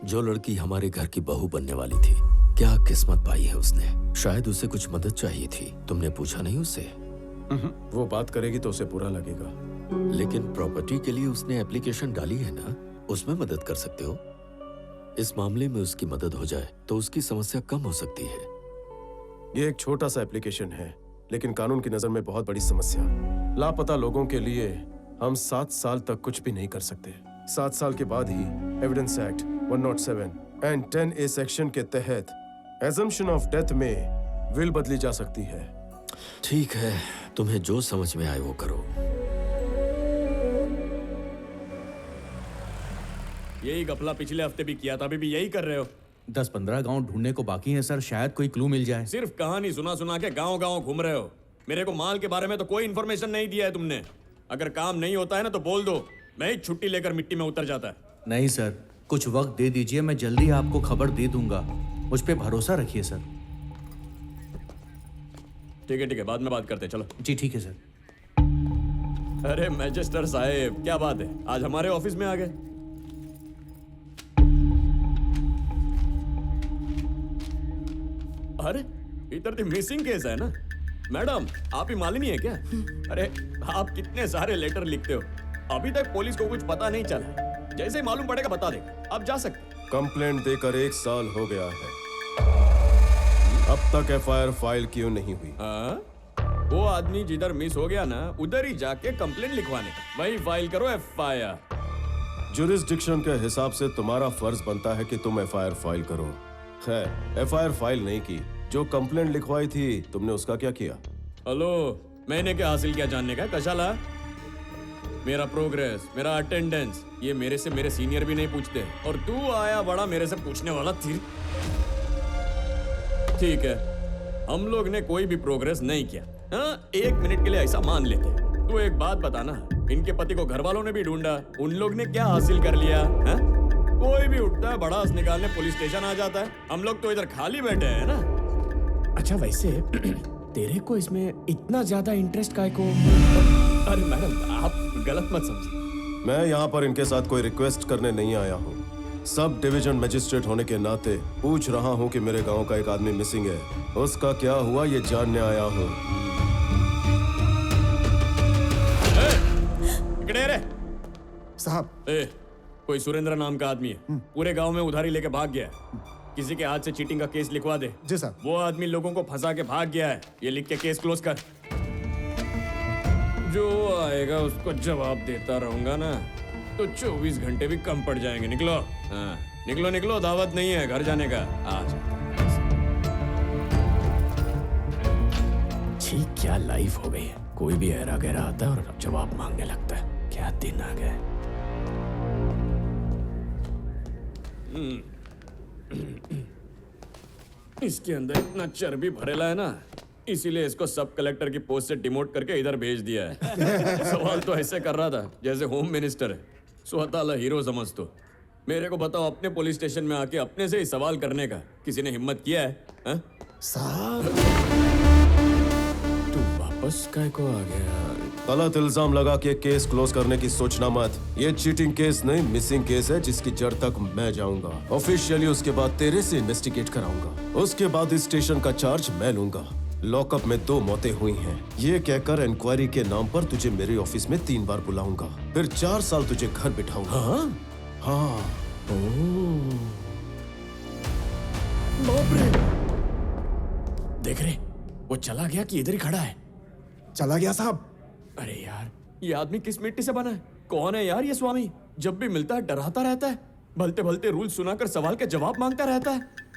जो लड़की हमारे घर की बहू बनने वाली थी, क्या किस्मत पाई है उसने। शायद उसे कुछ मदद चाहिए थी, तुमने पूछा नहीं उससे? वो बात करेगी तो उसे बुरा लगेगा। लेकिन प्रॉपर्टी के लिए उसने एप्लीकेशन डाली है ना, उसमें मदद कर सकते हो। इस मामले में उसकी मदद हो जाए तो उसकी समस्या कम हो सकती है। ये एक छोटा सा एप्लीकेशन है, लेकिन कानून की नजर में बहुत बड़ी समस्या। लापता लोगों के लिए हम 7 साल तक कुछ भी नहीं कर सकते। 7 साल के बाद ही evidence act 107 and 10A section के तहत एजम्पशन ऑफ डेथ में विल बदली जा सकती है। ठीक है, तुम्हें जो समझ में आए वो करो। यही घपला पिछले हफ्ते भी किया था, अभी भी यही कर रहे हो। 10-15 गांव ढूंढने को बाकी है सर, शायद कोई क्लू मिल जाए। सिर्फ कहानी सुना सुना के गांव गांव घूम रहे हो। मेरे को माल के बारे में तो कोई इन्फॉर्मेशन नहीं दिया है तुमने। अगर काम नहीं होता है ना तो बोल दो, मैं ही छुट्टी लेकर मिट्टी में उतर जाता है। नहीं सर, कुछ वक्त दे दीजिए, मैं जल्दी आपको खबर दे दूंगा। मुझ पे भरोसा रखिए सर। ठीक है, बाद में बात करते हैं, चलो। जी ठीक है सर। अरे मैजिस्टर साहब, क्या बात है, आज हमारे ऑफिस में आ गए। अरे इधर तो मिसिंग केस है ना। मैडम, आप ही मालिनी है क्या? अरे आप कितने सारे लेटर लिखते हो, अभी तक पुलिस को कुछ पता नहीं चला। जैसे ही मालूम पड़ेगा बता देगा, आप जा सकते। कंप्लेंट देकर 1 साल हो गया है, अब तक FIR फाइल क्यों नहीं हुई? वो आदमी जिधर मिस हो गया ना, उधर ही जाके कंप्लेंट लिखवाने का, वही फाइल करो FIR। जुरिस्डिक्शन के हिसाब से तुम्हारा फर्ज बनता है कि तुम FIR फाइल करो। खैर, FIR फाइल नहीं की, जो कंप्लेंट लिखवाई थी तुमने उसका क्या किया? हेलो, मैंने क्या हासिल किया जानने का? कशाला? मेरा प्रोग्रेस, मेरा अटेंडेंस, ये मेरे से मेरे सीनियर भी नहीं पूछते, और तू आया बड़ा मेरे से पूछने वाला थी। ठीक है, हम लोग ने कोई भी प्रोग्रेस नहीं किया। हाँ, 1 मिनट के लिए ऐसा मान लेते। तू एक बात बताना, इनके पति को घर वालों ने भी ढूंढा, उन लोग ने क्या हासिल कर लिया? हाँ? कोई भी उठता है भड़ास निकालने पुलिस स्टेशन आ जाता है, हम लोग तो इधर खाली बैठे हैं ना। अच्छा वैसे तेरे को इसमें इतना ज्यादा इंटरेस्ट काहे को? अरे मैडम, आप गलत मत समझिए। मैं यहाँ पर इनके साथ कोई रिक्वेस्ट करने नहीं आया हूँ। सब डिवीजन मजिस्ट्रेट होने के नाते पूछ रहा हूँ कि मेरे गांव का एक आदमी मिसिंग है, उसका क्या हुआ ये जानने आया हूँ। साहब, कोई सुरेंद्र नाम का आदमी है, पूरे गांव में उधारी लेके भाग गया है। किसी के हाथ से चीटिंग का केस लिखवा दे। जी साहब। वो आदमी लोगों को फंसा के भाग गया है, ये लिख के केस क्लोज कर। जो आएगा उसको जवाब देता रहूंगा ना तो 24 घंटे भी कम पड़ जाएंगे। निकलो, हाँ निकलो निकलो, दावत नहीं है घर जाने का। आज ठीक क्या लाइफ हो गई है, कोई भी ऐरा गहरा आता है और जवाब मांगने लगता है। क्या दिन आ गए। इसके अंदर इतना चर्बी भरेला है ना, इसीलिए इसको सब कलेक्टर की पोस्ट से डिमोट करके इधर भेज दिया है। सवाल तो ऐसे कर रहा था जैसे होम मिनिस्टर है, स्वतः हीरो समझ। तो मेरे को बताओ, अपने पुलिस स्टेशन में आके अपने से ही सवाल करने का किसी ने हिम्मत किया है? साहब, तू वापस काय को आ गया? गलत इल्जाम लगा के केस क्लोज करने की सोचना मत। ये चीटिंग केस नहीं, मिसिंग केस है, जिसकी जड़ तक मैं जाऊंगा ऑफिशियली। उसके बाद तेरे से इन्वेस्टिगेट कराऊंगा, उसके बाद इस स्टेशन का चार्ज मैं लूंगा। लॉकअप में 2 मौतें हुई हैं, ये कहकर इंक्वायरी के नाम पर तुझे मेरे ऑफिस में 3 बार बुलाऊंगा, फिर 4 साल तुझे घर बिठाऊंगा। हाँ। बाप रे, देख रहे वो चला गया कि इधर ही खड़ा है? चला गया साहब। अरे यार, ये आदमी किस मिट्टी से बना है? कौन है यार ये स्वामी? जब भी मिलता है डराता रहता है, भलते भलते रूल सुनाकर सवाल के जवाब मांगता रहता है।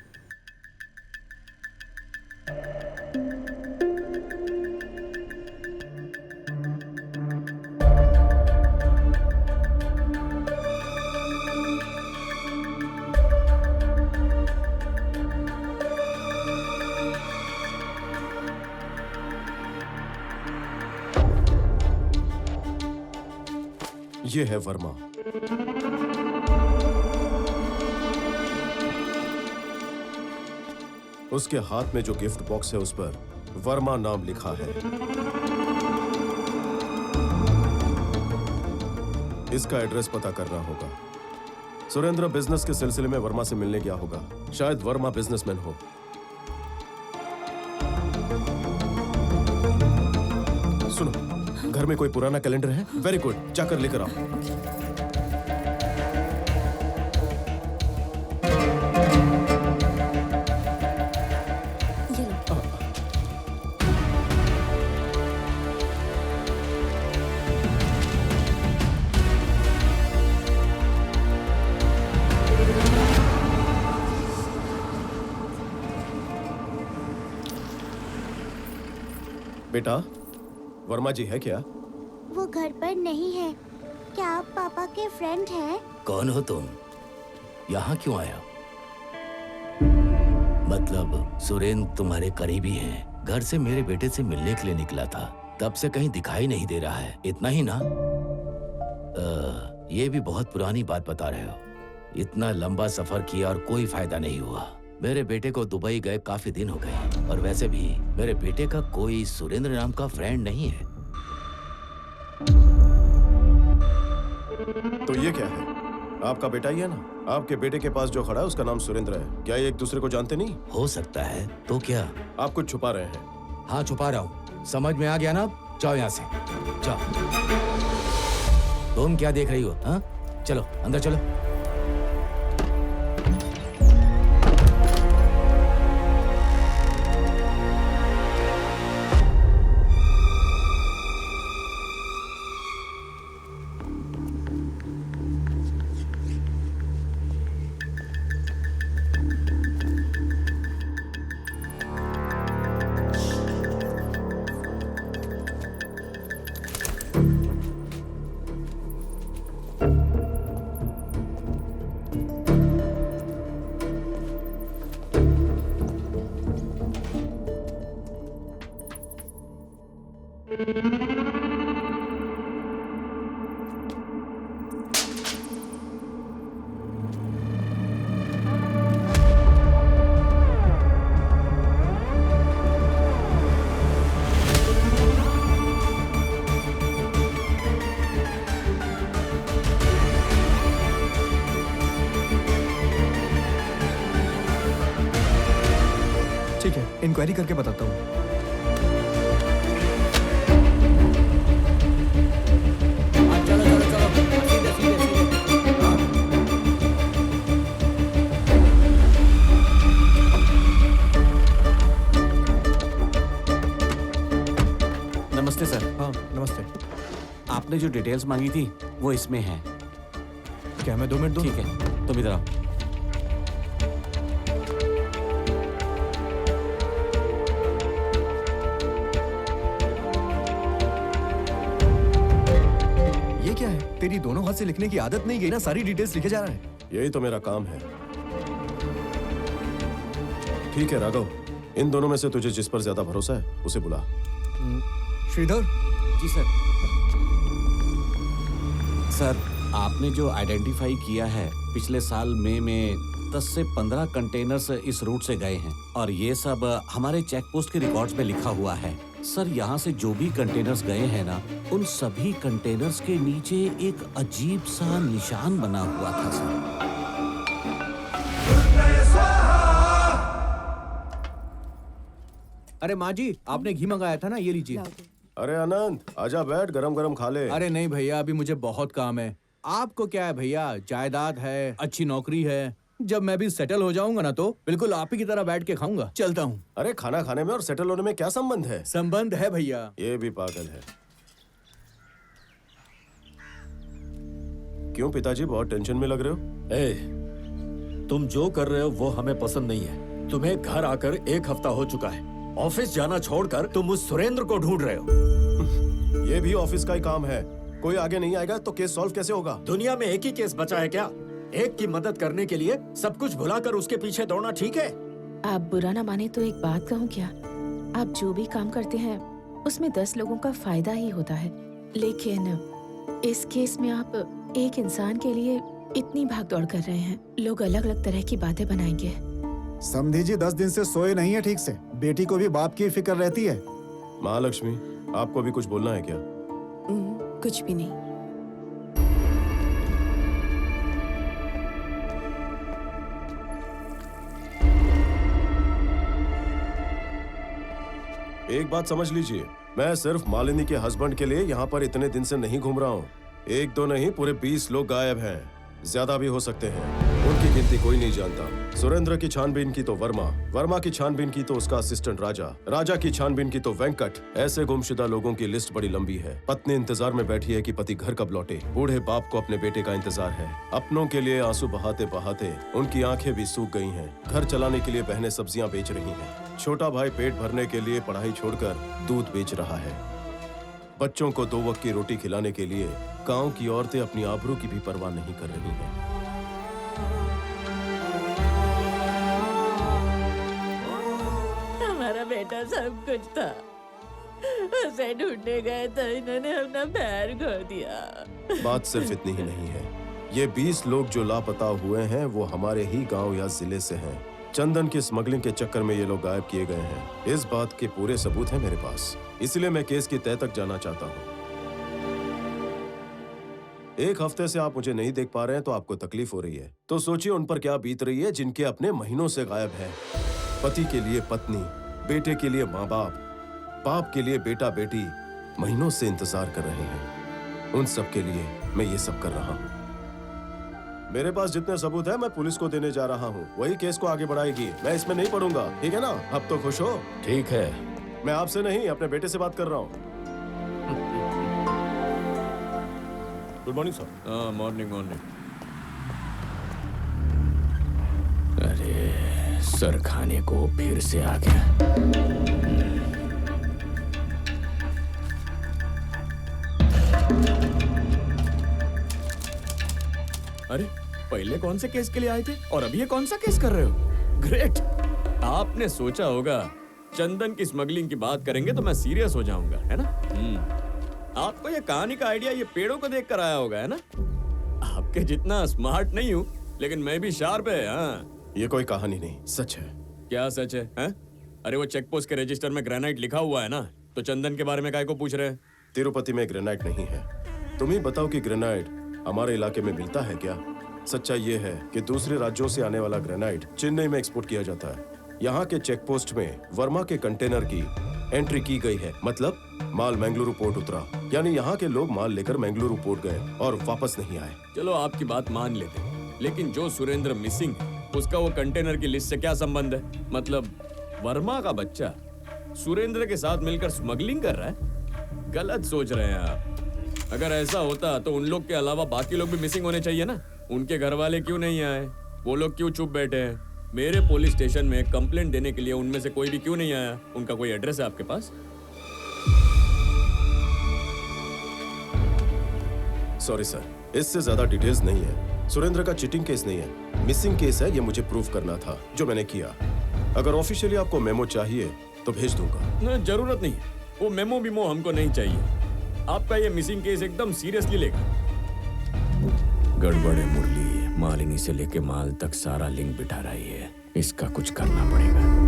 ये है वर्मा। उसके हाथ में जो गिफ्ट बॉक्स है उस पर वर्मा नाम लिखा है। इसका एड्रेस पता करना होगा। सुरेंद्र बिजनेस के सिलसिले में वर्मा से मिलने गया होगा। शायद वर्मा बिजनेसमैन हो। सुनो, घर में कोई पुराना कैलेंडर है? वेरी गुड, जाकर लेकर आओ। बेटा, वर्मा जी है क्या? वो घर पर नहीं है। क्या आप पापा के फ्रेंड हैं? कौन हो तुम? यहाँ क्यों आया? मतलब सुरेंद्र तुम्हारे करीबी हैं। घर से मेरे बेटे से मिलने के लिए निकला था, तब से कहीं दिखाई नहीं दे रहा है। इतना ही ना? ये भी बहुत पुरानी बात बता रहे हो। इतना लंबा सफर किया और कोई फायदा नहीं हुआ। मेरे बेटे को दुबई गए काफी दिन हो गए, और वैसे भी मेरे बेटे का कोई सुरेंद्र नाम का फ्रेंड नहीं है। तो ये क्या है? आपका बेटा ही है ना? आपके बेटे के पास जो खड़ा है उसका नाम सुरेंद्र है। क्या ये एक दूसरे को जानते नहीं? हो सकता है। तो क्या? आप कुछ छुपा रहे हैं। हाँ, छुपा रहा हूँ। समझ में आ गया ना? जाओ यहाँ से, जाओ। तुम क्या देख रही हो? हाँ, चलो अंदर चलो। ठीक है, इंक्वायरी करके बताता हूँ। चलो चलो चलो, सीधे सीधे सीधे। हाँ। नमस्ते सर। हाँ, नमस्ते। आपने जो डिटेल्स मांगी थी वो इसमें है। क्या मैं 2 मिनट दूँ? ठीक है, तुम इधर आओ। ये क्या है? तेरी दोनों हाथ से लिखने की आदत नहीं गई ना? सारी डिटेल्स लिखे जा रहा है। यही तो मेरा काम है। ठीक है राघव, इन दोनों में से तुझे जिस पर ज्यादा भरोसा है उसे बुला। श्रीधर। जी सर। सर, आपने जो आइडेंटिफाई किया है, पिछले साल मई में 10 से 15 कंटेनर्स इस रूट से गए हैं, और ये सब हमारे चेक पोस्ट के रिकॉर्ड्स में लिखा हुआ है। सर, यहाँ से जो भी कंटेनर्स गए हैं ना, उन सभी कंटेनर्स के नीचे एक अजीब सा निशान बना हुआ था सर। अरे माँ जी, आपने घी मंगाया था ना, ये लीजिए। अरे आनंद, आजा बैठ, गरम गरम खा ले। अरे नहीं भैया, अभी मुझे बहुत काम है। आपको क्या है भैया, जायदाद है, अच्छी नौकरी है। जब मैं भी सेटल हो जाऊंगा ना, तो बिल्कुल आप ही की तरह बैठ के खाऊंगा। चलता हूँ। अरे खाना खाने में और सेटल होने में क्या संबंध है? संबंध है भैया। ये भी पागल है। क्यों पिताजी, बहुत टेंशन में लग रहे हो? तुम जो कर रहे हो वो हमें पसंद नहीं है। तुम्हें घर आकर 1 हफ्ता हो चुका है। ऑफिस जाना छोड़कर तुम उस सुरेंद्र को ढूंढ रहे हो। ये भी ऑफिस का ही काम है। कोई आगे नहीं आएगा तो केस सॉल्व कैसे होगा? दुनिया में एक ही केस बचा है क्या? एक की मदद करने के लिए सब कुछ भुलाकर उसके पीछे दौड़ना ठीक है? आप बुरा ना माने तो एक बात कहूँ क्या? आप जो भी काम करते हैं उसमें 10 लोगों का फायदा ही होता है, लेकिन इस केस में आप एक इंसान के लिए इतनी भागदौड़ कर रहे हैं। लोग अलग अलग तरह की बातें बनाएंगे। समधी जी 10 दिन से सोए नहीं है ठीक से। बेटी को भी बाप की फिक्र रहती है। महालक्ष्मी, आपको भी कुछ बोलना है क्या? कुछ भी नहीं। एक बात समझ लीजिए, मैं सिर्फ मालिनी के हस्बैंड के लिए यहाँ पर इतने दिन से नहीं घूम रहा हूँ। एक दो नहीं, पूरे 20 लोग गायब हैं। ज्यादा भी हो सकते हैं, उनकी गिनती कोई नहीं जानता। सुरेंद्र की छानबीन की तो वर्मा, वर्मा की छानबीन की तो उसका असिस्टेंट राजा, राजा की छानबीन की तो वेंकट। ऐसे गुमशुदा लोगों की लिस्ट बड़ी लंबी है। पत्नी इंतजार में बैठी है कि पति घर कब लौटे। बूढ़े बाप को अपने बेटे का इंतजार है। अपनों के लिए आंसू बहाते बहाते उनकी आंखें भी सूख गई हैं। घर चलाने के लिए बहनें सब्जियां बेच रही हैं। छोटा भाई पेट भरने के लिए पढ़ाई छोड़कर दूध बेच रहा है। बच्चों को 2 वक्त की रोटी खिलाने के लिए गांव की औरतें अपनी आबरू की भी परवाह नहीं कर रही हैं। हमारा बेटा सब कुछ था, उसे ढूंढने गए तो इन्होंने अपना पैर खो दिया। बात सिर्फ इतनी ही नहीं है। ये 20 लोग जो लापता हुए हैं वो हमारे ही गांव या जिले से हैं। चंदन की स्मगलिंग के चक्कर में ये लोग गायब किए गए हैं। इस बात के पूरे सबूत हैं मेरे पास, इसलिए मैं केस की तह तक जाना चाहता हूँ। 1 हफ्ते से आप मुझे नहीं देख पा रहे हैं तो आपको तकलीफ हो रही है, तो सोचिए उन पर क्या बीत रही है जिनके अपने महीनों से गायब है। पति के लिए पत्नी, बेटे के लिए माँ बाप, बाप के लिए बेटा बेटी महीनों से इंतजार कर रहे हैं। उन सब के लिए मैं ये सब कर रहा हूँ। मेरे पास जितने सबूत है मैं पुलिस को देने जा रहा हूँ, वही केस को आगे बढ़ाएगी। मैं इसमें नहीं पढ़ूंगा, ठीक है ना? अब तो खुश हो? ठीक है। मैं आपसे नहीं, अपने बेटे से बात कर रहा हूँ। Good morning sir. Morning morning. अरे सर खाने को फिर से आ गया। अरे पहले कौन से केस के लिए आए थे और अभी ये कौन सा केस कर रहे हो? ग्रेट। आपने सोचा होगा चंदन की स्मगलिंग की बात करेंगे तो मैं सीरियस हो जाऊंगा, है ना? आपको ये कहानी का आइडिया ये पेड़ों को देख कर आया होगा, है ना? आपके जितना स्मार्ट नहीं हूँ, लेकिन मैं भी शार्प है। हाँ, ये कोई कहानी नहीं, सच है। क्या सच है? अरे वो चेक पोस्ट के रजिस्टर में ग्रेनाइट लिखा हुआ है ना, तो चंदन के बारे में काहे को पूछ रहे हैं? तिरुपति में ग्रेनाइट नहीं है। तुम ही बताओ कि ग्रेनाइट हमारे इलाके में मिलता है क्या? सच्चाई ये है कि दूसरे राज्यों से आने वाला ग्रेनाइट चेन्नई में एक्सपोर्ट किया जाता है। यहाँ के चेक पोस्ट में वर्मा के कंटेनर की एंट्री की गई है, मतलब माल मंगलुरु पोर्ट उतरा, यानी यहाँ के लोग माल लेकर मंगलुरु पोर्ट गए और वापस नहीं आए। चलो आपकी बात मान लेते हैं, लेकिन जो सुरेंद्र मिसिंग है उसका वो कंटेनर की लिस्ट से क्या संबंध है? मतलब वर्मा का बच्चा सुरेंद्र के साथ मिलकर स्मगलिंग कर रहा है? गलत सोच रहे हैं आप। अगर ऐसा होता तो उन लोग के अलावा बाकी लोग भी मिसिंग होने चाहिए ना। उनके घर वाले क्यों नहीं आए? वो लोग क्यों चुप बैठे हैं? मेरे पुलिस स्टेशन में कंप्लेंट देने के लिए उनमें से कोई भी क्यों नहीं आया? उनका कोई एड्रेस है आपके पास? सॉरी सर, इससे ज्यादा डिटेल्स नहीं है। सुरेंद्र का चीटिंग केस नहीं है, मिसिंग केस है। ये मुझे प्रूफ करना था, जो मैंने किया। अगर ऑफिशियली आपको मेमो चाहिए तो भेज दूंगा। नहीं, जरूरत नहीं है। वो मेमो बीमो हमको नहीं चाहिए। आपका ये मिसिंग केस एकदम सीरियसली लेगा। गड़बड़ है मुरली, मालिनी से लेके माल तक सारा लिंक बिठा रही है। इसका कुछ करना पड़ेगा।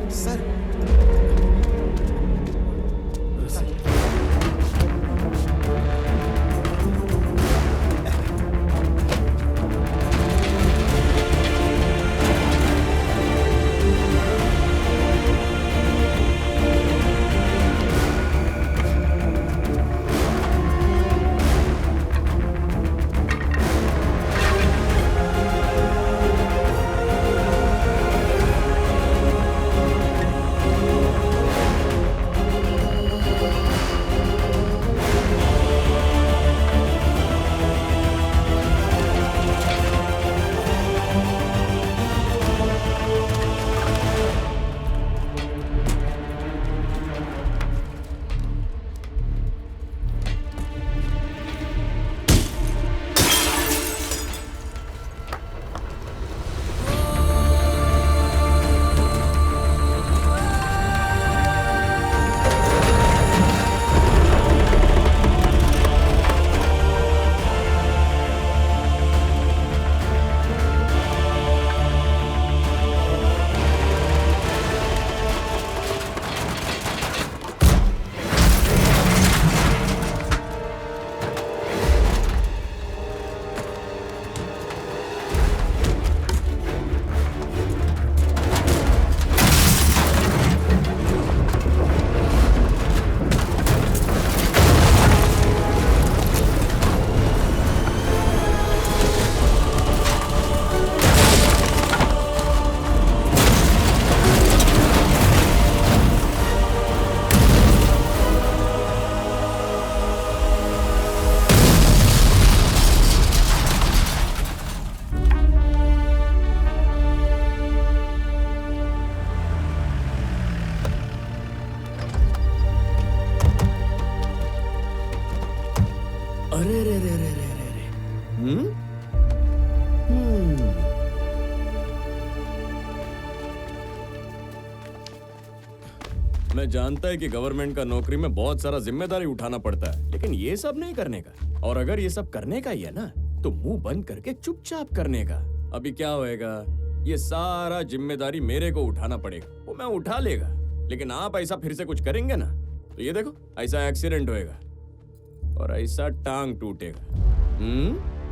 सर मैं जानता है कि गवर्नमेंट का नौकरी में बहुत सारा जिम्मेदारी उठाना पड़ता है, लेकिन ये सब नहीं करने का। और अगर ये सब करने का ही है ना, तो मुंह बंद करके चुपचाप करने का। अभी क्या होएगा, ये सारा जिम्मेदारी मेरे को उठाना पड़ेगा, वो मैं उठा लेगा। लेकिन आप ऐसा फिर से कुछ करेंगे ना, तो ये देखो ऐसा एक्सीडेंट होएगा और ऐसा टांग टूटेगा।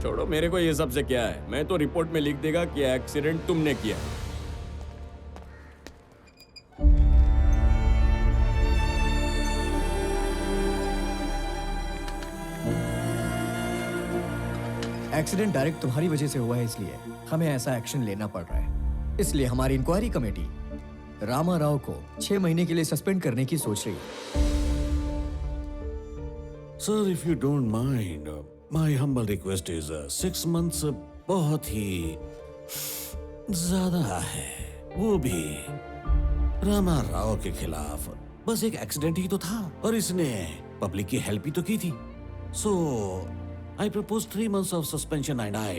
छोड़ो, मेरे को ये सब से क्या है, मैं तो रिपोर्ट में लिख देगा कि एक्सीडेंट तुमने किया। एक्सीडेंट डायरेक्ट तुम्हारी वजह से हुआ है, इसलिए हमें ऐसा एक्शन लेना पड़ रहा है। इसलिए हमारी इंक्वायरी कमेटी रामा राव को 6 महीने के लिए सस्पेंड करने की सोच रही है। Sir, if you don't mind, my humble request is 6 months बहुत ही ज्यादा है, वो भी रामा राव के खिलाफ। बस एक एक्सीडेंट ही तो था और इसने पब्लिक की हेल्प ही तो की थी। सो I propose 3 months of suspension and I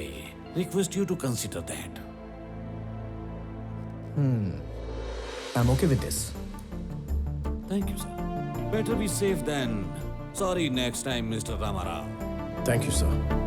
request you to consider that. I'm okay with this. Thank you, sir. Better be safe than sorry next time, Mr. Ramarao. Thank you sir.